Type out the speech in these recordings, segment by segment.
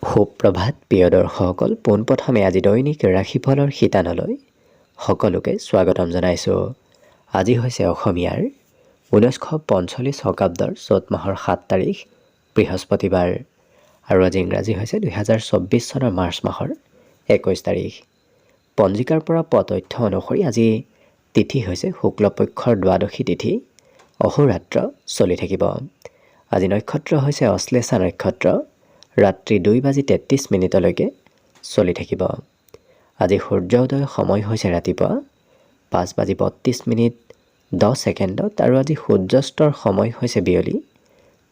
সুপ্ৰভাত প্ৰিয় দৰ্শকসকল, পোনপ্ৰথমে আজি দৈনিক ৰাশিফলৰ শিতানলৈ সকলোকে স্বাগতম জনাইছোঁ। আজি হৈছে অসমীয়াৰ 1945 শকাব্দৰ চ'ত মাহৰ 7 তাৰিখ বৃহস্পতিবাৰ আৰু আজি ইংৰাজী হৈছে 2024 চনৰ মাৰ্চ মাহৰ 21 তাৰিখ। পঞ্জিকাৰ পৰা পোৱা তথ্য অনুসৰি আজি তিথি হৈছে শুক্লপক্ষৰ দ্বাদশী তিথি, অহোৰাত্ৰ চলি থাকিব। আজি নক্ষত্ৰ হৈছে অশ্লেষা নক্ষত্ৰ, ৰাত্ৰি 2:33 চলি থাকিব। আজি সূৰ্য উদয় সময় হৈছে ৰাতিপুৱা 5:32:10 আৰু আজি সূৰ্যাস্তৰ সময় হৈছে বিয়লি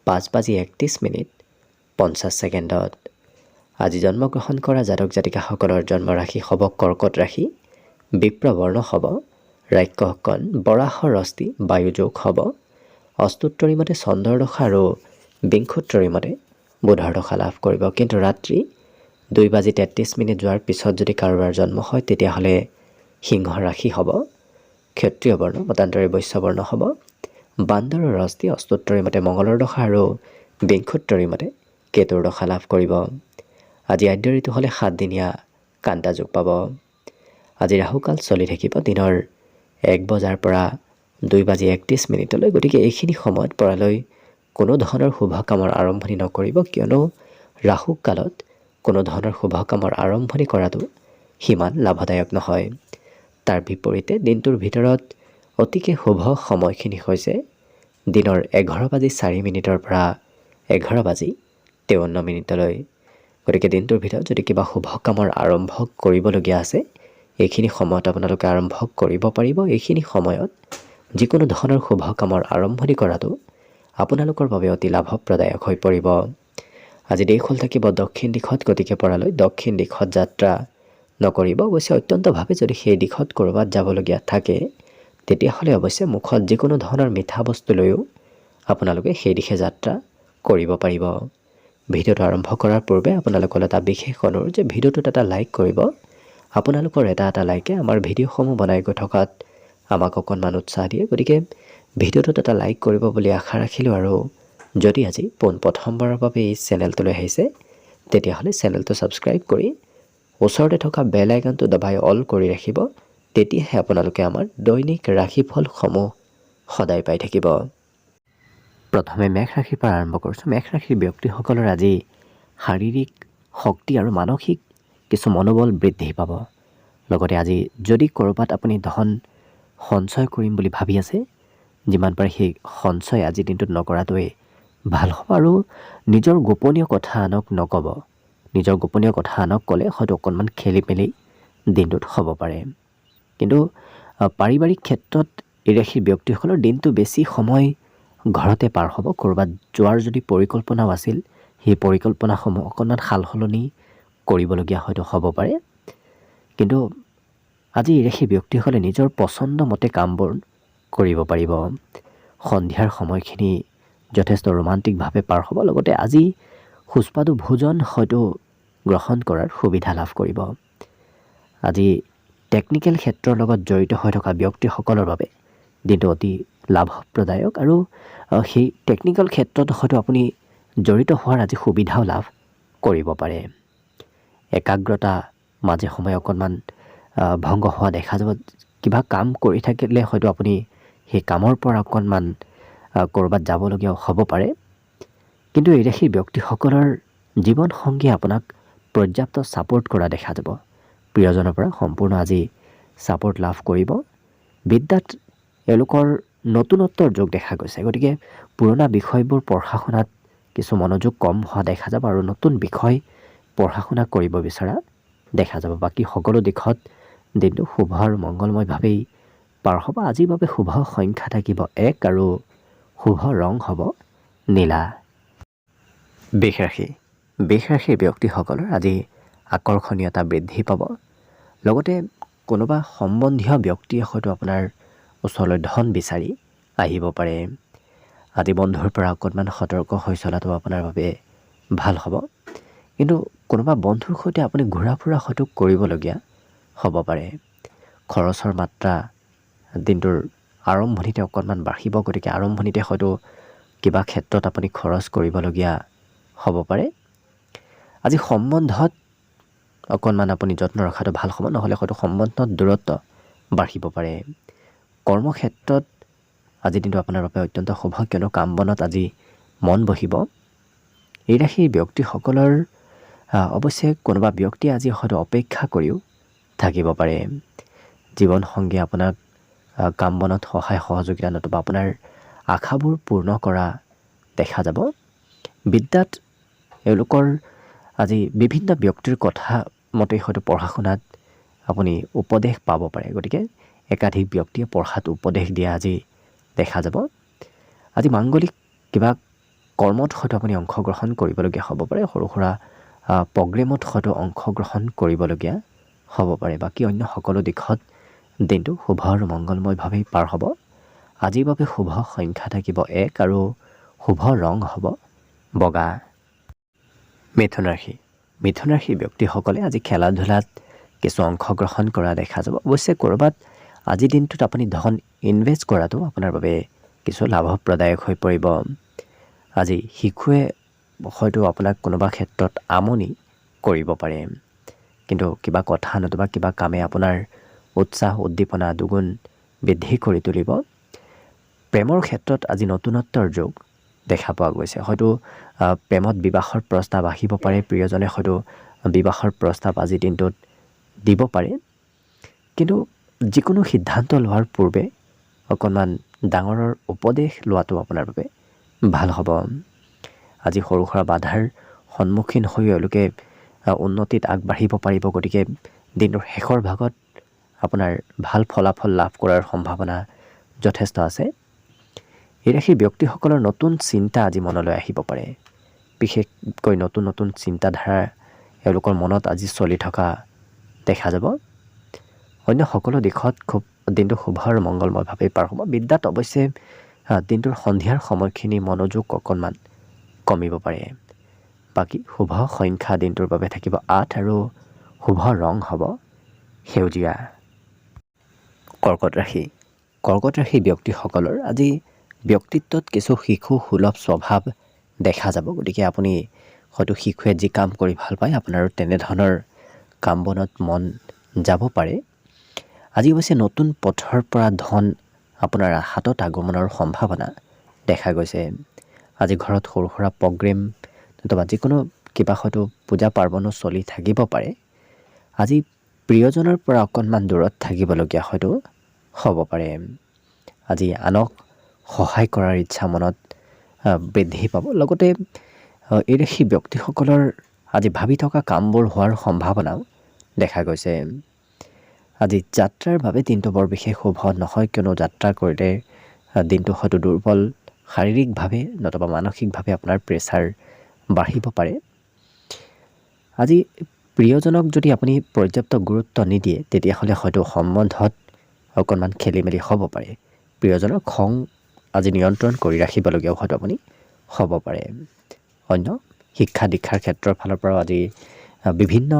5:31:50। আজি জন্মগ্ৰহণ কৰা জাতক জাতিকাসকলৰ জন্ম ৰাশি হ'ব কৰ্কট ৰাশি, বিপ্ৰবৰ্ণ হ'ব, ৰাক্ষসকণ বৰাহৰ অস্থি বায়ুযোগ হ'ব, অষ্টোত্তৰী মতে চন্দ্ৰৰ দশা আৰু বিংশোত্তৰী মতে বুধৰ দশা লাভ কৰিব। কিন্তু ৰাত্ৰি 2:33 যোৱাৰ পিছত যদি কাৰোবাৰ জন্ম হয় তেতিয়াহ'লে সিংহ ৰাশি হ'ব, ক্ষত্ৰিয় বৰ্ণ মতান্তৰে বৈশ্য বৰ্ণ হ'ব, বান্দৰৰ অস্থি অষ্টোত্তৰী মতে মঙলৰ দশা আৰু বিংশোত্তৰী মতে কেতুৰ দশা লাভ কৰিব। আজি আদ্য ঋতু হ'লে 7 দিনীয়া কান্তা যোগ পাব। আজি ৰাহুকাল চলি থাকিব দিনৰ 1 বজাৰ পৰা 2:31। গতিকে এইখিনি সময়ত পৰালৈ কোনো ধৰণৰ শুভ কামৰ আৰম্ভণি নকৰিব, কিয়নো ৰাহু কালত কোনো ধৰণৰ শুভ কামৰ আৰম্ভণি কৰাটো সিমান লাভদায়ক নহয়। তাৰ বিপৰীতে দিনটোৰ ভিতৰত অতিকে শুভ সময়খিনি হৈছে দিনৰ 11:04 পৰা 11:53। গতিকে দিনটোৰ ভিতৰত যদি কিবা শুভ কামৰ আৰম্ভ কৰিবলগীয়া আছে এইখিনি সময়ত আপোনালোকে আৰম্ভ কৰিব পাৰিব। এইখিনি সময়ত যিকোনো ধৰণৰ শুভ কামৰ আৰম্ভণি কৰাটো আপোনালোকৰ বাবে অতি লাভপ্ৰদায়ক হৈ পৰিব। আজি দেশ হ'ল থাকিব দক্ষিণ দিশত, গতিকে পৰালৈ দক্ষিণ দিশত যাত্ৰা নকৰিব। অৱশ্যে অত্যন্তভাৱে যদি সেই দিশত ক'ৰবাত যাবলগীয়া থাকে তেতিয়াহ'লে অৱশ্যে মুখত যিকোনো ধৰণৰ মিঠা বস্তু লৈও আপোনালোকে সেই দিশে যাত্ৰা কৰিব পাৰিব। ভিডিঅ'টো আৰম্ভ কৰাৰ পূৰ্বে আপোনালোকৰ এটা বিশেষ অনুৰোধ যে ভিডিঅ'টোত এটা লাইক কৰিব। আপোনালোকৰ এটা লাইকে আমাৰ ভিডিঅ'সমূহ বনাই গৈ থকাত আমাক অকণমান উৎসাহ দিয়ে। গতিকে ভিডিঅ'টোত এটা লাইক কৰিব বুলি আশা ৰাখিলোঁ। আৰু যদি আজি প্ৰথমবাৰৰ বাবে এই চেনেলটোলৈ আহিছে তেতিয়াহ'লে চেনেলটো ছাবস্ক্ৰাইব কৰি ওচৰতে থকা বেল আইকনটো দবাই অল কৰি ৰাখিব। তেতিয়াহে আপোনালোকে আমাৰ দৈনিক ৰাশিফলসমূহ সদায় পাই থাকিব। প্ৰথমে মেষ ৰাশিৰ পৰা আৰম্ভ কৰিছোঁ। মেষ ৰাশিৰ ব্যক্তিসকলৰ আজি শাৰীৰিক শক্তি আৰু মানসিক কিছু মনোবল বৃদ্ধি পাব। লগতে আজি যদি ক'ৰবাত আপুনি ধন সঞ্চয় কৰিম বুলি ভাবি আছে, যিমান পাৰে সেই সঞ্চয় আজিৰ দিনটোত নকৰাটোৱেই ভাল হ'ব। আৰু নিজৰ গোপনীয় কথা আনক নক'ব। নিজৰ গোপনীয় কথা আনক ক'লে হয়তো অকণমান খেলি মেলি দিনটোত হ'ব পাৰে। কিন্তু পাৰিবাৰিক ক্ষেত্ৰত এই ৰাশিৰ ব্যক্তিসকলৰ দিনটো বেছি সময় ঘৰতে পাৰ হ'ব। ক'ৰবাত যোৱাৰ যদি পৰিকল্পনাও আছিল সেই পৰিকল্পনাসমূহ অকণমান সাল সলনি কৰিবলগীয়া হয়তো হ'ব পাৰে। কিন্তু আজি এই ৰাশিৰ ব্যক্তিসকলে নিজৰ পচন্দ মতে কামবোৰ কৰিব পাৰিব। সন্ধিয়াৰ সময়খিনি যথেষ্ট ৰোমান্টিকভাৱে পাৰ হ'ব। লগতে আজি সুস্বাদু ভোজন হয়তো গ্ৰহণ কৰাৰ সুবিধা লাভ কৰিব। আজি টেকনিকেল ক্ষেত্ৰৰ লগত জড়িত হৈ থকা ব্যক্তিসকলৰ বাবে দিনটো অতি লাভপ্ৰদায়ক। আৰু সেই টেকনিকেল ক্ষেত্ৰত হয়তো আপুনি জড়িত হোৱাৰ আজি সুবিধাও লাভ কৰিব পাৰে। একাগ্ৰতা মাজে সময়ে অকণমান ভংগ হোৱা দেখা যাব। কিবা কাম কৰি থাকিলে হয়তো আপুনি সেই কামৰ পৰা অকণমান ক'ৰবাত যাবলগীয়াও হ'ব পাৰে। কিন্তু এই ৰাশিৰ ব্যক্তিসকলৰ জীৱনসংগীয়ে আপোনাক পৰ্যাপ্ত ছাপোৰ্ট কৰা দেখা যাব। প্ৰিয়জনৰ পৰা সম্পূৰ্ণ আজি ছাপোৰ্ট লাভ কৰিব। বিদ্যাত এওঁলোকৰ নতুনত্বৰ যোগ দেখা গৈছে। গতিকে পুৰণা বিষয়বোৰ পঢ়া শুনাত কিছু মনোযোগ কম হোৱা দেখা যাব আৰু নতুন বিষয় পঢ়া শুনা কৰিব বিচৰা দেখা যাব। বাকী সকলো দিশত দিনটো শুভ আৰু মংগলময়ভাৱেই পাৰ হ'ব। আজিৰ বাবে শুভ সংখ্যা থাকিব 1 আৰু শুভ ৰং হ'ব নীলা। বৃষ ৰাশিৰ ব্যক্তিসকলৰ আজি আকৰ্ষণীয়তা বৃদ্ধি পাব। লগতে কোনোবা সম্বন্ধীয় ব্যক্তিয়ে হয়তো আপোনাৰ ওচৰলৈ ধন বিচাৰি আহিব পাৰে। আজি বন্ধুৰ পৰা অকণমান সতৰ্ক হৈ চলাটো আপোনাৰ বাবে ভাল হ'ব। কিন্তু কোনোবা বন্ধুৰ সৈতে আপুনি ঘূৰা ফুৰা হয়তো কৰিবলগীয়া হ'ব পাৰে। খৰচৰ মাত্ৰা দিনটোৰ আৰম্ভণিতে অকণমান বাঢ়িব। গতিকে আৰম্ভণিতে হয়তো কিবা ক্ষেত্ৰত আপুনি খৰচ কৰিবলগীয়া হ'ব পাৰে। আজি সম্বন্ধত অকণমান আপুনি যত্ন ৰখাটো ভাল হ'ব, নহ'লে হয়তো সম্বন্ধত দূৰত্ব বাঢ়িব পাৰে। কৰ্মক্ষেত্ৰত আজিৰ দিনটো আপোনাৰ বাবে অত্যন্ত শুভ, কিয়নো কাম বনত আজি মন বহিব। এই ৰাশিৰ ব্যক্তিসকলৰ অৱশ্যে কোনোবা ব্যক্তিয়ে আজি হয়তো অপেক্ষা কৰিও থাকিব পাৰে। জীৱনসংগী আপোনাক কাম বনত সহায় সহযোগিতা নতুবা আপোনাৰ আশাবোৰ পূৰ্ণ কৰা দেখা যাব। বিদ্যাত এওঁলোকৰ আজি বিভিন্ন ব্যক্তিৰ কথা মতে হয়তো পঢ়া শুনাত আপুনি উপদেশ পাব পাৰে, গতিকে একাধিক ব্যক্তিয়ে পঢ়াত উপদেশ দিয়া আজি দেখা যাব। আজি মাংগলিক কিবা কৰ্মত হয়তো আপুনি অংশগ্ৰহণ কৰিবলগীয়া হ'ব পাৰে, সৰু সুৰা প্ৰগ্ৰেমত হয়তো অংশগ্ৰহণ কৰিবলগীয়া হ'ব পাৰে। বাকী অন্য সকলো দিশত দিনটো শুভ আৰু মংগলময়ভাৱেই পাৰ হ'ব। আজিৰ বাবে শুভ সংখ্যা থাকিব 1 আৰু শুভ ৰং হ'ব বগা। মিথুন ৰাশি। মিথুন ৰাশিৰ ব্যক্তিসকলে আজি খেলা ধূলাত কিছু অংশগ্ৰহণ কৰা দেখা যাব। অৱশ্যে ক'ৰবাত আজিৰ দিনটোত আপুনি ধন ইনভেষ্ট কৰাটো আপোনাৰ বাবে কিছু লাভপ্ৰদায়ক হৈ পৰিব। আজি শিশুৱে হয়তো আপোনাক কোনোবা ক্ষেত্ৰত আমনি কৰিব পাৰে, কিন্তু কিবা কথা নতুবা কিবা কামে আপোনাৰ উৎসাহ উদ্দীপনা দুগুণ বৃদ্ধি কৰি তুলিব। প্ৰেমৰ ক্ষেত্ৰত আজি নতুনত্বৰ যোগ দেখা পোৱা গৈছে। হয়তো প্ৰেমত বিবাহৰ প্ৰস্তাৱ আহিব পাৰে, প্ৰিয়জনে হয়তো বিবাহৰ প্ৰস্তাৱ আজিৰ দিনটোত দিব পাৰে, কিন্তু যিকোনো সিদ্ধান্ত লোৱাৰ পূৰ্বে অকণমান ডাঙৰৰ উপদেশ লোৱাটো আপোনাৰ বাবে ভাল হ'ব। আজি সৰু সুৰা বাধাৰ সন্মুখীন হৈ এওঁলোকে উন্নতিত আগবাঢ়িব পাৰিব, গতিকে দিনটোৰ শেষৰ ভাগত আপোনাৰ ভাল ফলাফল লাভ কৰাৰ সম্ভাৱনা যথেষ্ট আছে। এই ৰাশিৰ ব্যক্তিসকলৰ নতুন চিন্তা আজি মনলৈ আহিব পাৰে, বিশেষকৈ নতুন নতুন চিন্তাধাৰা এওঁলোকৰ মনত আজি চলি থকা দেখা যাব। অন্য সকলো দিশত খুব দিনটো শুভ আৰু মংগলময়ভাৱেই পাৰ হ'ব। বিদ্যাত অৱশ্যে দিনটোৰ সন্ধিয়াৰ সময়খিনি মনোযোগ অকণমান কমিব পাৰে। বাকী শুভ সংখ্যা দিনটোৰ বাবে থাকিব 8 আৰু শুভ ৰং হ'ব সেউজীয়া। কৰ্কট ৰাশি। কৰ্কট ৰাশিৰ ব্যক্তিসকলৰ আজি ব্যক্তিত্বত কিছু শিশু সুলভ স্বভাৱ দেখা যাব, গতিকে আপুনি হয়তো শিশুৱে যি কাম কৰি ভাল পায় আপোনাৰো তেনেধৰণৰ কাম বনত মন যাব পাৰে। আজি অৱশ্যে নতুন পথৰ পৰা ধন আপোনাৰ হাতত আগমনৰ সম্ভাৱনা দেখা গৈছে। আজি ঘৰত সৰু সুৰা প্ৰগ্ৰেম নতুবা যিকোনো কিবা হয়তো পূজা পাৰ্বণো চলি থাকিব পাৰে। আজি প্ৰিয়জনৰ পৰা অকণমান দূৰত থাকিবলগীয়া হয়তো হ'ব পাৰে। আজি আনক সহায় কৰাৰ ইচ্ছা মনত বৃদ্ধি পাব। লগতে এই ৰাশি ব্যক্তিসকলৰ আজি ভাবি থকা কামবোৰ হোৱাৰ সম্ভাৱনাও দেখা গৈছে। আজি যাত্ৰাৰ বাবে দিনটো বৰ বিশেষ শুভ নহয়, কিয়নো যাত্ৰা কৰিলে দিনটো হয়তো দুৰ্বল শাৰীৰিকভাৱে নতুবা মানসিকভাৱে আপোনাৰ প্ৰেছাৰ বাঢ়িব পাৰে। আজি প্ৰিয়জনক যদি আপুনি পৰ্যাপ্ত গুৰুত্ব নিদিয়ে তেতিয়াহ'লে হয়তো সম্বন্ধত অকণমান খেলি মেলি হ'ব পাৰে। প্ৰিয়জনৰ খং আজি নিয়ন্ত্ৰণ কৰি ৰাখিবলগীয়াও হয়তো আপুনি হ'ব পাৰে। অন্য শিক্ষা দীক্ষাৰ ক্ষেত্ৰৰ ফালৰ পৰাও আজি বিভিন্ন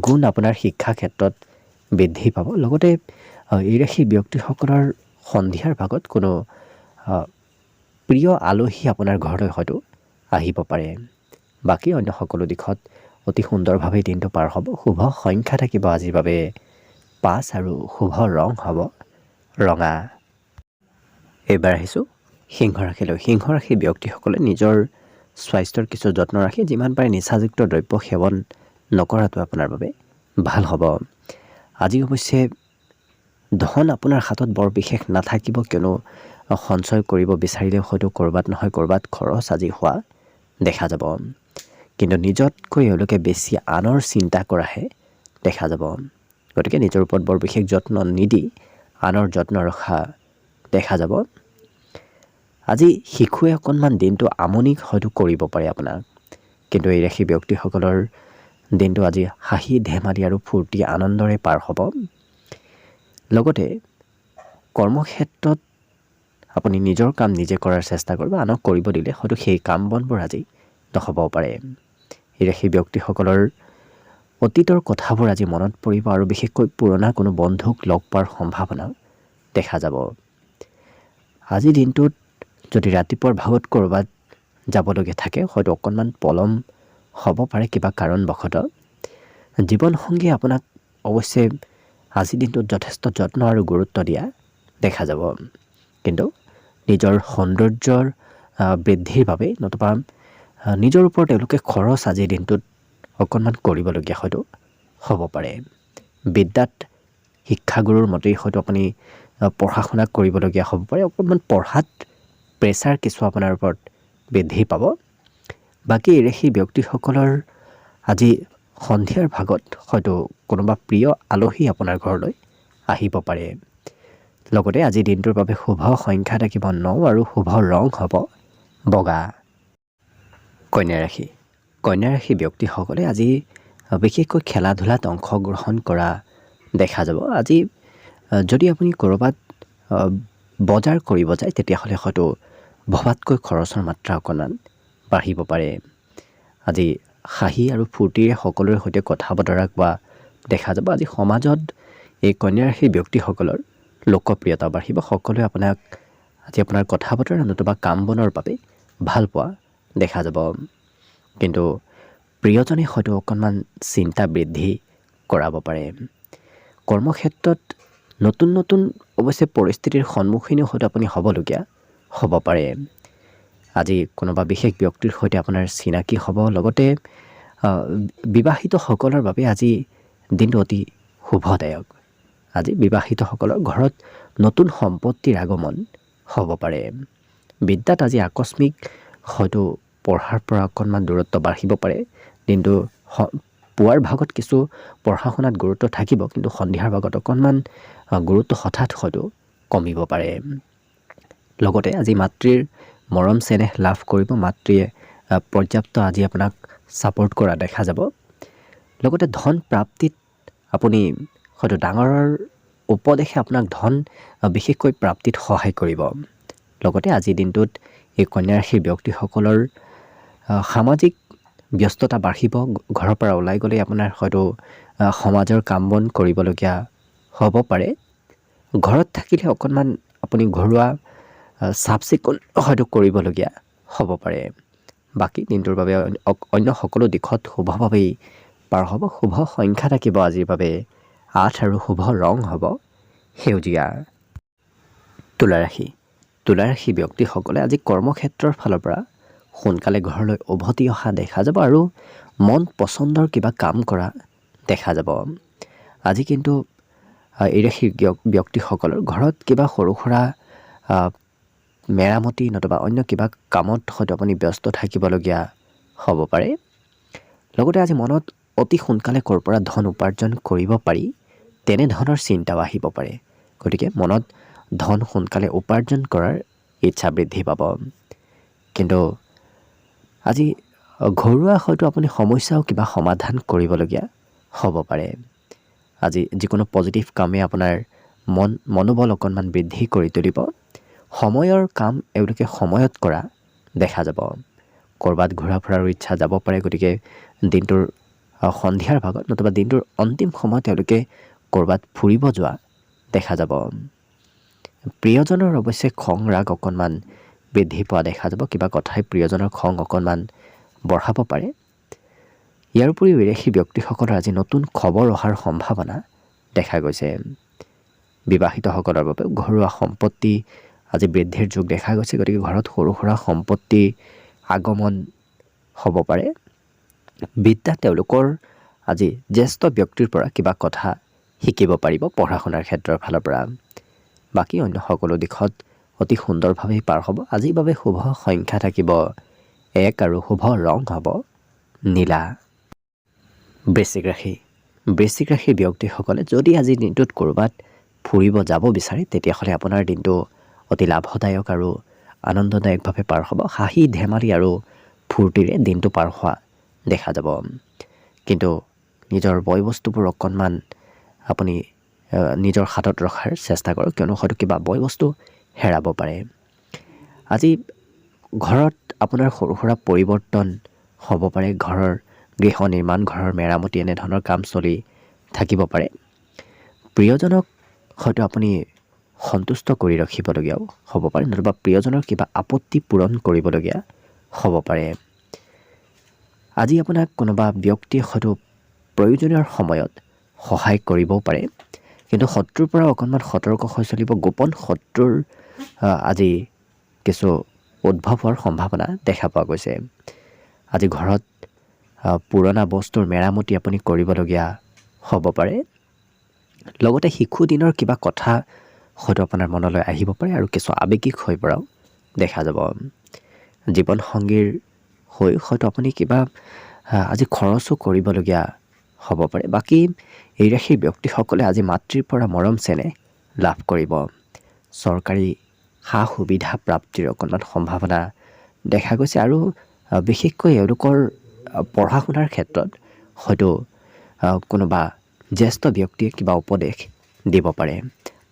গুণ আপোনাৰ শিক্ষা ক্ষেত্ৰত বৃদ্ধি পাব। লগতে এই ৰাশি ব্যক্তিসকলৰ সন্ধিয়াৰ ভাগত কোনো প্ৰিয় আলহী আপোনাৰ ঘৰলৈ হয়তো আহিব পাৰে। বাকী অন্য সকলো দিশত অতি সুন্দৰভাৱে দিনটো পাৰ হ'ব। শুভ সংখ্যা থাকিব আজিৰ বাবে 5 আৰু শুভ ৰং হ'ব ৰঙা। এইবাৰ আহিছোঁ সিংহ ৰাশিলৈ। সিংহ ৰাশিৰ ব্যক্তিসকলে নিজৰ স্বাস্থ্যৰ কিছু যত্ন ৰাখি যিমান পাৰে নিচাযুক্ত দ্ৰব্য সেৱন নকৰাটো আপোনাৰ বাবে ভাল হ'ব। আজি অৱশ্যে ধন আপোনাৰ হাতত বৰ বিশেষ নাথাকিব, কিয়নো সঞ্চয় কৰিব বিচাৰিলেও হয়তো ক'ৰবাত নহয় ক'ৰবাত খৰচ আজি হোৱা দেখা যাব। কিন্তু নিজতকৈ এওঁলোকে বেছি আনৰ চিন্তা কৰাহে দেখা যাব, গতিকে নিজৰ ওপৰত বৰ বিশেষ যত্ন নিদি আনৰ যত্ন ৰখা দেখা যাব। আজি শিশুৱে অকণমান দিনটো আমনি হয়তো কৰিব পাৰে আপোনাক, কিন্তু এই ৰাশি ব্যক্তিসকলৰ দিনটো আজি হাঁহি ধেমালি আৰু ফূৰ্তি আনন্দৰে পাৰ হ'ব। লগতে কৰ্মক্ষেত্ৰত আপুনি নিজৰ কাম নিজে কৰাৰ চেষ্টা কৰিব, আনক কৰিব দিলে হয়তো সেই কাম বনবোৰ আজি নহ'বও পাৰে। এই ৰাশি ব্যক্তিসকলৰ অতীতৰ কথাবোৰ আজি মনত পৰিব আৰু বিশেষকৈ পুৰণা কোনো বন্ধুক লগ পোৱাৰ সম্ভাৱনাও দেখা যাব। আজিৰ দিনটোত যদি ৰাতিপুৱাৰ ভাগত ক'ৰবাত যাবলগীয়া থাকে হয়তো অকণমান পলম হ'ব পাৰে কিবা কাৰণবশতঃ জীৱনসংগীয়ে আপোনাক অৱশ্যে আজিৰ দিনটোত যথেষ্ট যত্ন আৰু গুৰুত্ব দিয়া দেখা যাব। কিন্তু নিজৰ সৌন্দৰ্যৰ বৃদ্ধিৰ বাবে নতুবা নিজৰ ওপৰত তেওঁলোকে খৰচ আজিৰ দিনটোত অকণমান কৰিবলগীয়া হয়তো হ'ব পাৰে। বিদ্যাত শিক্ষাগুৰুৰ মতেই হয়তো আপুনি পঢ়া শুনা কৰিবলগীয়া হ'ব পাৰে। অকণমান পঢ়াত প্ৰেছাৰ কিছু আপোনাৰ ওপৰত বৃদ্ধি পাব। বাকী সেই ব্যক্তিসকলৰ আজি সন্ধিয়াৰ ভাগত হয়তো কোনোবা প্ৰিয় আলহী আপোনাৰ ঘৰলৈ আহিব পাৰে। লগতে আজি দিনটোৰ বাবে শুভ সংখ্যা থাকিব 9 আৰু শুভ ৰং হ'ব বগা। কন্যা ৰাশি। কন্যা ৰাশি ব্যক্তিসকলে আজি বিশেষকৈ খেলা ধূলাত অংশগ্ৰহণ কৰা দেখা যাব। আজি যদি আপুনি ক'ৰবাত বজাৰ কৰিব যায় তেতিয়াহ'লে হয়তো ভবাতকৈ খৰচৰ মাত্ৰা অকণমান বাঢ়িব পাৰে। আজি হাঁহি আৰু ফূৰ্তিৰে সকলোৰে সৈতে কথা বতৰা কোৱা দেখা যাব। আজি সমাজত এই কন্যা ৰাশি ব্যক্তিসকলৰ লোকপ্ৰিয়তা বাঢ়িব। সকলোৱে আপোনাক আজি আপোনাৰ কথা বতৰা নতুবা কাম বনৰ বাবে ভাল পোৱা দেখা যাব। কিন্তু প্ৰিয়জনে হয়তো অকণমান চিন্তা বৃদ্ধি কৰাব পাৰে। কৰ্মক্ষেত্ৰত নতুন নতুন অৱশ্যে পৰিস্থিতিৰ সন্মুখীনো হয়তো আপুনি হ'বলগীয়া হ'ব পাৰে। আজি কোনোবা বিশেষ ব্যক্তিৰ সৈতে আপোনাৰ চিনাকি হ'ব। লগতে বিবাহিতসকলৰ বাবে আজি দিনটো অতি শুভদায়ক। আজি বিবাহিতসকলৰ ঘৰত নতুন সম্পত্তিৰ আগমন হ'ব পাৰে। বিদ্যাত আজি আকস্মিক হয়তো পঢ়াৰ পৰা অকণমান দূৰত্ব বাঢ়িব পাৰে। দিনটো পুৱাৰ ভাগত কিছু পঢ়া শুনাত গুৰুত্ব থাকিব, কিন্তু সন্ধিয়াৰ ভাগত অকণমান গুৰুত্ব হঠাৎ হয়তো কমিব পাৰে। লগতে আজি মাতৃৰ মৰম চেনেহ লাভ কৰিব। মাতৃয়ে পৰ্যাপ্ত আজি আপোনাক ছাপোৰ্ট কৰা দেখা যাব। লগতে ধন প্ৰাপ্তিত আপুনি হয়তো ডাঙৰৰ উপদেশে আপোনাক ধন বিশেষকৈ প্ৰাপ্তিত সহায় কৰিব। লগতে আজিৰ দিনটোত এই কন্যা ৰাশিৰ ব্যক্তিসকলৰ সামাজিক ব্যস্ততা বাঢ়িব। ঘৰৰ পৰা ওলাই গ'লে আপোনাৰ হয়তো সমাজৰ কাম বন কৰিবলগীয়া হ'ব পাৰে। ঘৰত থাকিলে অকণমান আপুনি ঘৰুৱা চাফ চিকুণ হয়তো কৰিবলগীয়া হ'ব পাৰে। বাকী দিনটোৰ বাবে অন্য সকলো দিশত শুভভাৱেই পাৰ হ'ব। শুভ সংখ্যা থাকিব আজিৰ বাবে 8 আৰু শুভ ৰং হ'ব সেউজীয়া। তুলা ৰাশি। তুলা ৰাশি ব্যক্তিসকলে আজি কৰ্মক্ষেত্ৰৰ ফালৰ পৰা সোনকালে ঘৰলৈ উভতি অহা দেখা যাব আৰু মন পচন্দৰ কিবা কাম কৰা দেখা যাব। আজি কিন্তু এই ৰাশিৰ ব্যক্তিসকলৰ ঘৰত কিবা সৰু সুৰা মেৰামতি নতুবা অন্য কিবা কামত হয়তো আপুনি ব্যস্ত থাকিবলগীয়া হ'ব পাৰে। লগতে আজি মনত অতি সোনকালে ক'ৰ পৰা ধন উপাৰ্জন কৰিব পাৰি তেনেধৰণৰ চিন্তাও আহিব পাৰে। গতিকে মনত ধন সোনকালে উপাৰ্জন কৰাৰ ইচ্ছা বৃদ্ধি পাব। কিন্তু আজি ঘৰুৱা হয়তো আপুনি সমস্যাও কিবা সমাধান কৰিবলগীয়া হ'ব পাৰে। আজি যিকোনো পজিটিভ কামে আপোনাৰ মনোবল অকণমান বৃদ্ধি কৰি তুলিব। সময়ৰ কাম এওঁলোকে সময়ত কৰা দেখা যাব। ক'ৰবাত ঘূৰা ফুৰাৰ ইচ্ছা যাব পাৰে। গতিকে দিনটোৰ সন্ধিয়াৰ ভাগত নতুবা দিনটোৰ অন্তিম সময়ত তেওঁলোকে ক'ৰবাত ফুৰিব যোৱা দেখা যাব। প্ৰিয়জনৰ অৱশ্যে খং ৰাগ অকণমান বৃদ্ধি পোৱা দেখা যাব। কিবা কথাই প্ৰিয়জনৰ খং অকণমান বঢ়াব পাৰে। ইয়াৰ উপৰিও বিদেশী ব্যক্তিসকলৰ আজি নতুন খবৰ অহাৰ সম্ভাৱনা দেখা গৈছে। বিবাহিতসকলৰ বাবে ঘৰুৱা সম্পত্তি আজি বৃদ্ধিৰ যোগ দেখা গৈছে। গতিকে ঘৰত সৰু সুৰা সম্পত্তি আগমন হ'ব পাৰে। বিদ্যা তেওঁলোকৰ আজি জ্যেষ্ঠ ব্যক্তিৰ পৰা কিবা কথা শিকিব পাৰিব পঢ়া শুনাৰ ক্ষেত্ৰৰ ফালৰ পৰা। বাকী অন্য সকলো দিশত অতি সুন্দৰভাৱেই পাৰ হ'ব। আজিৰ বাবে শুভ সংখ্যা থাকিব 1 আৰু শুভ ৰং হ'ব নীলা। বৃশ্চিক ৰাশি। বৃশ্চিক ৰাশিৰ ব্যক্তিসকলে যদি আজিৰ দিনটোত ক'ৰবাত ফুৰিব যাব বিচাৰে তেতিয়াহ'লে আপোনাৰ দিনটো অতি লাভদায়ক আৰু আনন্দদায়কভাৱে পাৰ হ'ব। হাঁহি ধেমালি আৰু ফূৰ্তিৰে দিনটো পাৰ হোৱা দেখা যাব। কিন্তু নিজৰ বয় বস্তুবোৰ অকণমান আপুনি নিজৰ হাতত ৰখাৰ চেষ্টা কৰক, কিয়নো হয়তো কিবা বয় বস্তু হেৰাব পাৰে। আজি ঘৰত আপোনাৰ সৰু সুৰা পৰিৱৰ্তন হ'ব পাৰে। ঘৰৰ গৃহ নিৰ্মাণ, ঘৰৰ মেৰামতি এনেধৰণৰ কাম চলি থাকিব পাৰে। প্ৰিয়জনক হয়তো আপুনি সন্তুষ্ট কৰি ৰাখিবলগীয়াও হ'ব পাৰে, নতুবা প্ৰিয়জনৰ কিবা আপত্তি পূৰণ কৰিবলগীয়া হ'ব পাৰে। আজি আপোনাক কোনোবা ব্যক্তিয়ে হয়তো প্ৰয়োজনীয় সময়ত সহায় কৰিবও পাৰে, কিন্তু শত্ৰুৰ পৰা অকণমান সতৰ্ক হৈ চলিব। গোপন শত্ৰুৰ আজি কিছু উদ্ভৱ হোৱাৰ সম্ভাৱনা দেখা পোৱা গৈছে। আজি ঘৰত পুৰণা বস্তুৰ মেৰামতি আপুনি কৰিবলগীয়া হ'ব পাৰে। লগতে শিশু দিনৰ কিবা কথা হয়তো আপোনাৰ মনলৈ আহিব পাৰে আৰু কিছু আৱেগিক হৈ পৰাও দেখা যাব। জীৱনসংগীৰ হৈ হয়তো আপুনি কিবা আজি খৰচো কৰিবলগীয়া হ'ব পাৰে। বাকী এই ৰাশিৰ ব্যক্তিসকলে আজি মাতৃৰ পৰা মৰম চেনেহ লাভ কৰিব। চৰকাৰী সা সুবিধা প্ৰাপ্তিৰ অকণমান সম্ভাৱনা দেখা গৈছে আৰু বিশেষকৈ এওঁলোকৰ পঢ়া শুনাৰ ক্ষেত্ৰত হয়তো কোনোবা জ্যেষ্ঠ ব্যক্তিয়ে কিবা উপদেশ দিব পাৰে।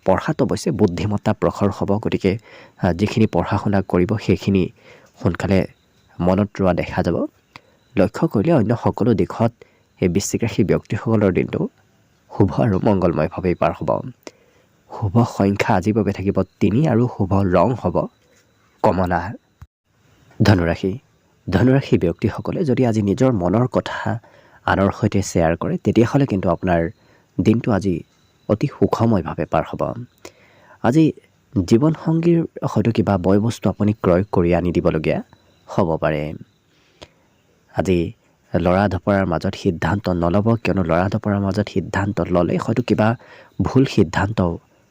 পঢ়াত অৱশ্যে বুদ্ধিমত্তা প্ৰখৰ হ'ব, গতিকে যিখিনি পঢ়া শুনা কৰিব সেইখিনি সোনকালে মনত ৰোৱা দেখা যাব। লক্ষ্য কৰিলে অন্য সকলো দিশত এই বৃশ্চিক ৰাশিৰ ব্যক্তিসকলৰ দিনটো শুভ আৰু মংগলময়ভাৱেই পাৰ হ'ব। শুভ সংখ্যা আজিৰ বাবে থাকিব 3 আৰু শুভ ৰং হ'ব কমলা। ধনুৰাশি ব্যক্তিসকলে যদি আজি নিজৰ মনৰ কথা আনৰ সৈতে শ্বেয়াৰ কৰে, তেতিয়াহ'লে কিন্তু আপোনাৰ দিনটো আজি অতি সুখময়ভাৱে পাৰ হ'ব। আজি জীৱনসংগীৰ হয়তো কিবা বয় বস্তু আপুনি ক্ৰয় কৰি আনি দিবলগীয়া হ'ব পাৰে। আজি ল'ৰা ধপৰাৰ মাজত সিদ্ধান্ত নল'ব, কিয়নো ল'ৰা ধপৰাৰ মাজত সিদ্ধান্ত ল'লে হয়তো কিবা ভুল সিদ্ধান্ত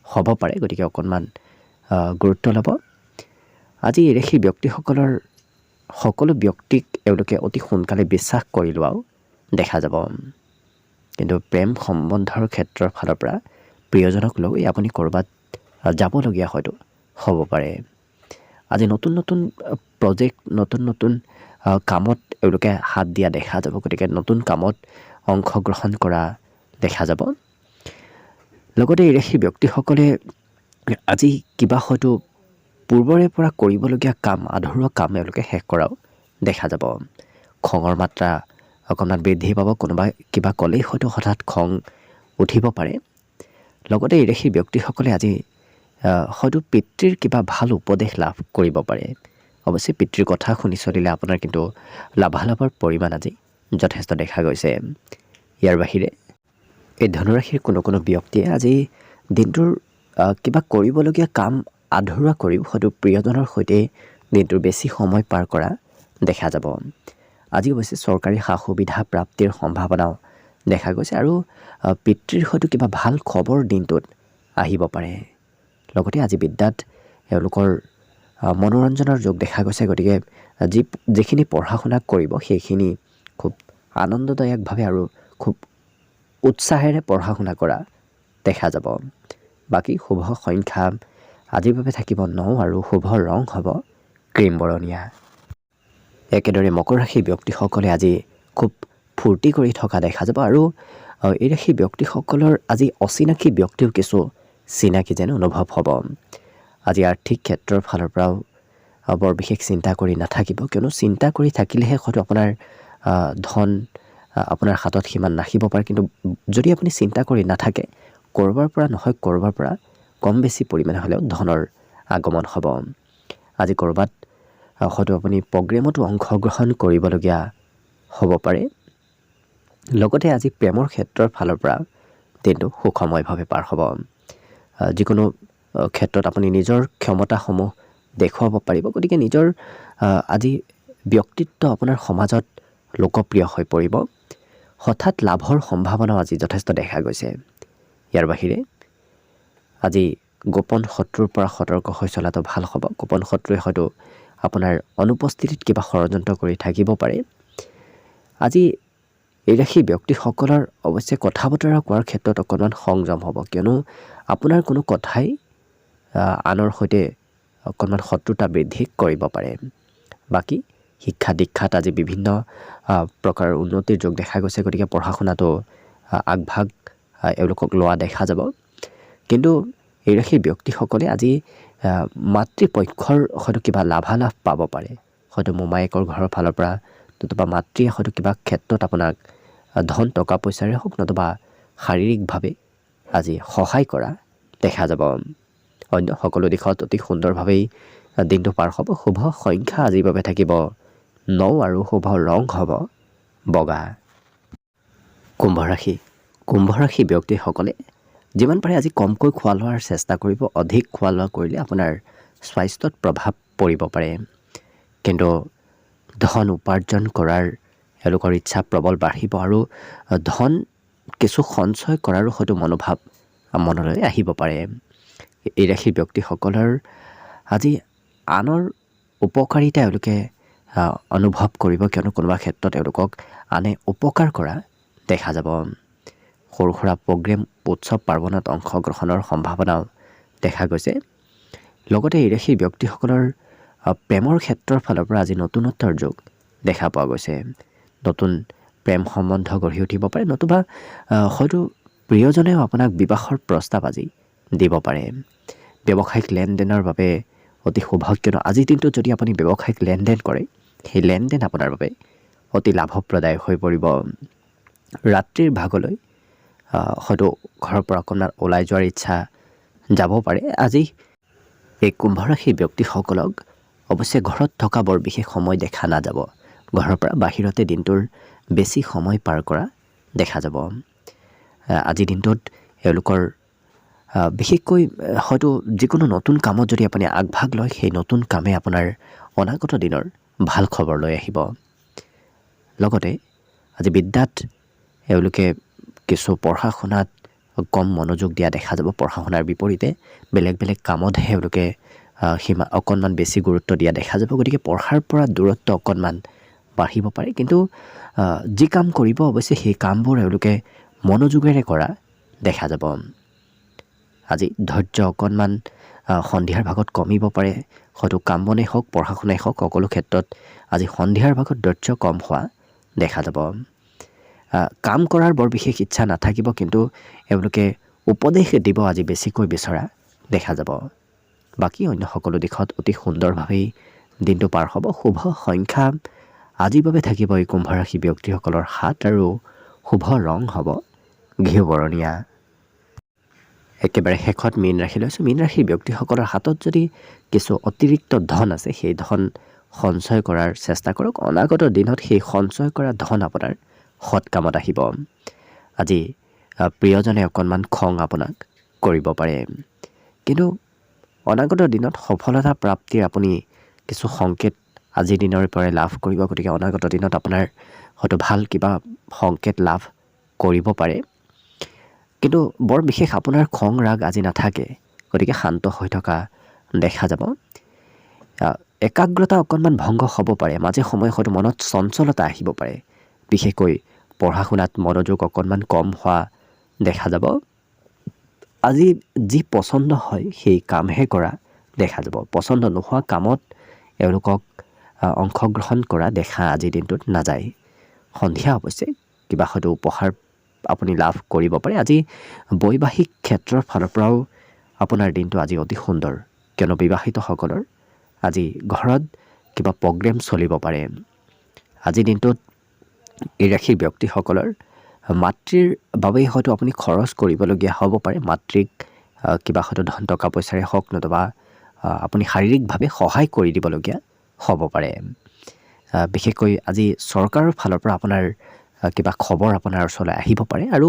হ'ব পাৰে, গতিকে অকণমান গুৰুত্ব ল'ব। আজি এই ৰাশিৰ ব্যক্তিসকলৰ সকলো ব্যক্তিক এওঁলোকে অতি সোনকালে বিশ্বাস কৰি লোৱাও দেখা যাব। কিন্তু প্ৰেম সম্বন্ধৰ ক্ষেত্ৰৰ ফালৰ পৰা প্ৰিয়জনক লৈ আপুনি ক'ৰবাত যাবলগীয়া হয়তো হ'ব পাৰে। আজি নতুন নতুন প্ৰজেক্ট, নতুন নতুন কামত এওঁলোকে হাত দিয়া দেখা যাব, গতিকে নতুন কামত অংশগ্ৰহণ কৰা দেখা যাব। লগতে এই ৰাশিৰ ব্যক্তিসকলে আজি কিবা হয়তো পূৰ্বৰে পৰা কৰিবলগীয়া কাম, আধৰুৱা কাম এওঁলোকে শেষ কৰাও দেখা যাব। খঙৰ মাত্ৰা অকণমান বৃদ্ধি পাব, কোনোবাই কিবা ক'লেই হয়তো হঠাৎ খং উঠিব পাৰে। লগতে এই ৰাশিৰ ব্যক্তিসকলে আজি হয়তো পিতৃৰ কিবা ভাল উপদেশ লাভ কৰিব পাৰে। অৱশ্যে পিতৃৰ কথা শুনি চলিলে আপোনাৰ কিন্তু লাভালাভৰ পৰিমাণ আজি যথেষ্ট দেখা গৈছে। ইয়াৰ বাহিৰে এই ধনুৰাশিৰ কোনো কোনো ব্যক্তিয়ে আজি দিনটোৰ কিবা কৰিবলগীয়া কাম আধৰুৱা কৰিও হয়তো প্ৰিয়জনৰ সৈতে দিনটোৰ বেছি সময় পাৰ কৰা দেখা যাব। আজি অৱশ্যে চৰকাৰী সা সুবিধা প্ৰাপ্তিৰ সম্ভাৱনাও দেখা গৈছে আৰু পিতৃৰ হয়তো কিবা ভাল খবৰ দিনটোত আহিব পাৰে। লগতে আজি বিদ্যাত এওঁলোকৰ মনোৰঞ্জনৰ যোগ দেখা গৈছে, গতিকে যিখিনি পঢ়া শুনা কৰিব সেইখিনি খুব আনন্দদায়কভাৱে আৰু খুব উৎসাহেৰে পঢ়া শুনা কৰা দেখা যাব। বাকী শুভ সংখ্যা আজিৰ বাবে থাকিব 9 আৰু শুভ ৰং হ'ব ক্ৰীম বৰণীয়া। একেদৰে মকৰ ৰাশিৰ ব্যক্তিসকলে আজি খুব ফূৰ্তি কৰি থকা দেখা যাব আৰু এই ৰাশিৰ ব্যক্তিসকলৰ আজি অচিনাকি ব্যক্তিও কিছু চিনাকি যেন অনুভৱ হ'ব। আজি আৰ্থিক ক্ষেত্ৰৰ ফালৰ পৰাও বৰ বিশেষ চিন্তা কৰি নাথাকিব, কিয়নো চিন্তা কৰি থাকিলেহে হয়তো আপোনাৰ ধন আপোনাৰ হাতত সিমান নাহিব পাৰে। কিন্তু যদি আপুনি চিন্তা কৰি নাথাকে, ক'ৰবাৰ পৰা নহয় ক'ৰবাৰ পৰা কম বেছি পৰিমাণে হ'লেও ধনৰ আগমন হ'ব। আজি ক'ৰবাত হয়তো আপুনি প্ৰগ্ৰেমতো অংশগ্ৰহণ কৰিবলগীয়া হ'ব পাৰে। লগতে আজি প্ৰেমৰ ক্ষেত্ৰৰ ফালৰ পৰা দিনটো সুখময়ভাৱে পাৰ হ'ব। যিকোনো ক্ষেত্ৰত আপুনি নিজৰ ক্ষমতাসমূহ দেখুৱাব পাৰিব, গতিকে নিজৰ আজি ব্যক্তিত্ব আপোনাৰ সমাজত লোকপ্ৰিয় হৈ পৰিব। হঠাৎ লাভৰ সম্ভাৱনাও আজি যথেষ্ট দেখা গৈছে। ইয়াৰ বাহিৰে আজি গোপন শত্ৰুৰ পৰা সতৰ্ক হৈ চলাটো ভাল হ'ব। গোপন শত্ৰুৱে হয়তো আপোনাৰ অনুপস্থিতিত কিবা ষড়যন্ত্ৰ কৰি থাকিব পাৰে। আজি এই ৰাশিৰ ব্যক্তিসকলৰ অৱশ্যে কথা বতৰা কোৱাৰ ক্ষেত্ৰত অকণমান সংযম হ'ব, কিয়নো আপোনাৰ কোনো কথাই আনৰ সৈতে অকণমান শত্ৰুতা বৃদ্ধি কৰিব পাৰে। বাকী শিক্ষা দীক্ষাত আজি বিভিন্ন প্ৰকাৰৰ উন্নতিৰ যোগ দেখা গৈছে, গতিকে পঢ়া শুনাটো আগভাগ এওঁলোকক লোৱা দেখা যাব। কিন্তু এই ৰাশিৰ ব্যক্তিসকলে আজি মাতৃপক্ষৰ হয়তো কিবা লাভালাভ পাব পাৰে। হয়তো মোমায়েকৰ ঘৰৰ ফালৰ পৰা, নতুবা মাতৃয়ে হয়তো কিবা ক্ষেত্ৰত আপোনাক ধন টকা পইচাৰে হওক নতুবা শাৰীৰিকভাৱে আজি সহায় কৰা দেখা যাব। অন্য সকলো দিশত অতি সুন্দৰভাৱেই দিনটো পাৰ হ'ব। শুভ সংখ্যা আজিৰ বাবে থাকিব 9 আৰু শুভ ৰং হ'ব বগা। কুম্ভ ৰাশি ব্যক্তিসকলে যিমান পাৰে আজি কমকৈ খোৱা লোৱাৰ চেষ্টা কৰিব। অধিক খোৱা লোৱা কৰিলে আপোনাৰ স্বাস্থ্যত প্ৰভাৱ পৰিব পাৰে। কিন্তু ধন উপাৰ্জন কৰাৰ এওঁলোকৰ ইচ্ছা প্ৰবল বাঢ়িব আৰু ধন কিছু সঞ্চয় কৰাৰো হয়তো মনোভাৱ মনলৈ আহিব পাৰে। এই ৰাশিৰ ব্যক্তিসকলৰ আজি আনৰ উপকাৰিতা এওঁলোকে অনুভৱ কৰিব, কিয়নো কোনোবা ক্ষেত্ৰত তেওঁলোকক আনে উপকাৰ কৰা দেখা যাব। সৰু সুৰা প্ৰগ্ৰেম, উৎসৱ পাৰ্বণত অংশগ্ৰহণৰ সম্ভাৱনাও দেখা গৈছে। লগতে এই ৰাশিৰ ব্যক্তিসকলৰ প্ৰেমৰ ক্ষেত্ৰৰ ফালৰ পৰা আজি নতুনত্বৰ যোগ দেখা পোৱা গৈছে। নতুন প্ৰেম সম্বন্ধ গঢ়ি উঠিব পাৰে, নতুবা হয়তো প্ৰিয়জনেও আপোনাক বিবাহৰ প্ৰস্তাৱ আজি দিব পাৰে। ব্যৱসায়িক লেনদেনৰ বাবে অতি শুভ, কিয়নো আজিৰ দিনটোত যদি আপুনি ব্যৱসায়িক লেনদেন কৰে, সেই লেনদেন আপোনাৰ বাবে অতি লাভপ্ৰদায়ক হৈ পৰিব। ৰাত্ৰিৰ ভাগলৈ হয়তো ঘৰৰ পৰা অকণমান ওলাই যোৱাৰ ইচ্ছা যাব পাৰে। আজি এই কুম্ভ ৰাশিৰ ব্যক্তিসকলক অৱশ্যে ঘৰত থকা বৰ বিশেষ সময় দেখা নাযাব। ঘৰৰ পৰা বাহিৰতে দিনটোৰ বেছি সময় পাৰ কৰা দেখা যাব। আজিৰ দিনটোত এওঁলোকৰ বিশেষকৈ হয়তো যিকোনো নতুন কামত যদি আপুনি আগভাগ লয়, সেই নতুন কামে আপোনাৰ অনাগত দিনৰ ভাল খবৰ লৈ আহিব। লগতে আজি বিদ্যাত এওঁলোকে কিছু পঢ়া শুনাত কম মনোযোগ দিয়া দেখা যাব। পঢ়া শুনাৰ বিপৰীতে বেলেগ বেলেগ কামতহে এওঁলোকে অকণমান বেছি গুৰুত্ব দিয়া দেখা যাব। গতিকে পঢ়াৰ পৰা দূৰত্ব অকণমান বাঢ়িব পাৰে, কিন্তু যি কাম কৰিব অৱশ্যে সেই কামবোৰ এওঁলোকে মনোযোগেৰে কৰা দেখা যাব। আজি ধৈৰ্য অকণমান সন্ধিয়াৰ ভাগত কমিব পাৰে। হয়তো কাম বনেই হওক, পঢ়া শুনাই হওক, সকলো ক্ষেত্ৰত আজি সন্ধিয়াৰ ভাগত ধৈৰ্য কম হোৱা দেখা যাব। কাম কৰাৰ বৰ বিশেষ ইচ্ছা নাথাকিব, কিন্তু এওঁলোকে উপদেশ দিব আজি বেছিকৈ বিচৰা দেখা যাব। বাকী অন্য সকলো দিশত অতি সুন্দৰভাৱেই দিনটো পাৰ হ'ব। শুভ সংখ্যা আজিৰ বাবে থাকিব এই কুম্ভ ৰাশি ব্যক্তিসকলৰ 7 আৰু শুভ ৰং হ'ব ঘিউ বৰণীয়া। একেবাৰে শেষত মীন ৰাশি লৈছোঁ। মীন ৰাশিৰ ব্যক্তিসকলৰ হাতত যদি কিছু অতিৰিক্ত ধন আছে, সেই ধন সঞ্চয় কৰাৰ চেষ্টা কৰক। অনাগত দিনত সেই সঞ্চয় কৰা ধন আপোনাৰ সৎ কামত আহিব। আজি প্ৰিয়জনে অকণমান খং আপোনাক কৰিব পাৰে, কিন্তু অনাগত দিনত সফলতা প্ৰাপ্তিৰ আপুনি কিছু সংকেত আজিৰ দিনৰ পৰাই লাভ কৰিব। গতিকে অনাগত দিনত আপোনাৰ হয়তো ভাল কিবা সংকেত লাভ কৰিব পাৰে, কিন্তু বৰ বিশেষ আপোনাৰ খং ৰাগ আজি নাথাকে। গতিকে শান্ত হৈ থকা দেখা যাব। একাগ্ৰতা অকণমান ভংগ হ'ব পাৰে। মাজে সময়ে হয়তো মনত চঞ্চলতা আহিব পাৰে। বিশেষকৈ পঢ়া শুনাত মনোযোগ অকণমান কম হোৱা দেখা যাব। আজি যি পচন্দ হয় সেই কামহে কৰা দেখা যাব। পচন্দ নোহোৱা কামত এওঁলোকক অংশগ্ৰহণ কৰা দেখা আজিৰ দিনটোত নাযায়। সন্ধিয়া অৱশ্যে কিবা হয়তো উপহাৰ আপুনি লাভ কৰিব পাৰে। আজি বৈবাহিক ক্ষেত্ৰৰ ফালৰ পৰাও আপোনাৰ দিনটো আজি অতি সুন্দৰ, কিয়নো বিবাহিতসকলৰ আজি ঘৰত কিবা প্ৰগ্ৰেম চলিব পাৰে। আজিৰ দিনটোত এই ৰাশিৰ ব্যক্তিসকলৰ মাতৃৰ বাবেই হয়তো আপুনি খৰচ কৰিবলগীয়া হ'ব পাৰে। মাতৃক কিবা হয়তো ধন টকা পইচাৰে হওক, নতুবা আপুনি শাৰীৰিকভাৱে সহায় কৰি দিবলগীয়া হ'ব পাৰে। বিশেষকৈ আজি চৰকাৰৰ ফালৰ পৰা আপোনাৰ কিবা খবৰ আপোনাৰ ওচৰলৈ আহিব পাৰে, আৰু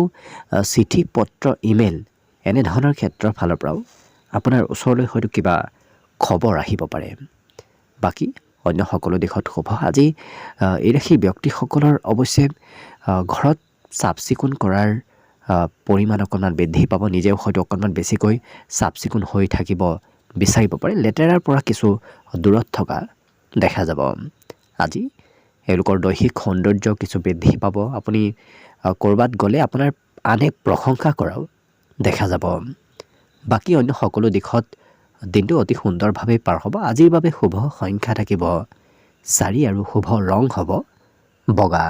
চিঠি পত্ৰ ইমেইল এনেধৰণৰ ক্ষেত্ৰৰ ফালৰ পৰাও আপোনাৰ ওচৰলৈ হয়তো কিবা খবৰ আহিব পাৰে। বাকী অন্য সকলো দিশত শুভ। আজি এই ৰাশিৰ ব্যক্তিসকলৰ অৱশ্যে ঘৰত চাফ চিকুণ কৰাৰ পৰিমাণ অকণমান বৃদ্ধি পাব। নিজেও হয়তো অকণমান বেছিকৈ চাফ চিকুণ হৈ থাকিব বিচাৰিব পাৰে। লেতেৰাৰ পৰা কিছু দূৰত থকা দেখা যাব। আজি এওঁলোকৰ দৈহিক সৌন্দৰ্য কিছু বৃদ্ধি পাব। আপুনি ক'ৰবাত গ'লে আপোনাৰ আনে প্ৰশংসা কৰাও দেখা যাব। বাকী অন্য সকলো দিশত দিনটো অতি সুন্দৰভাৱে পাৰ হ'ব। আজিৰ বাবে শুভ সংখ্যা থাকিব 4 আৰু শুভ ৰং হ'ব বগা।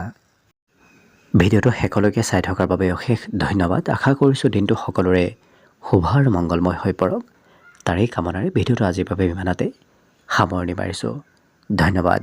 ভিডিঅ'টো শেষলৈকে চাই থকাৰ বাবে অশেষ ধন্যবাদ। আশা কৰিছোঁ দিনটো সকলোৰে শুভ আৰু মংগলময় হৈ পৰক। তাৰেই কামনাৰে ভিডিঅ'টো আজিৰ বাবে ইমানতে সামৰণি মাৰিছোঁ। ধন্যবাদ।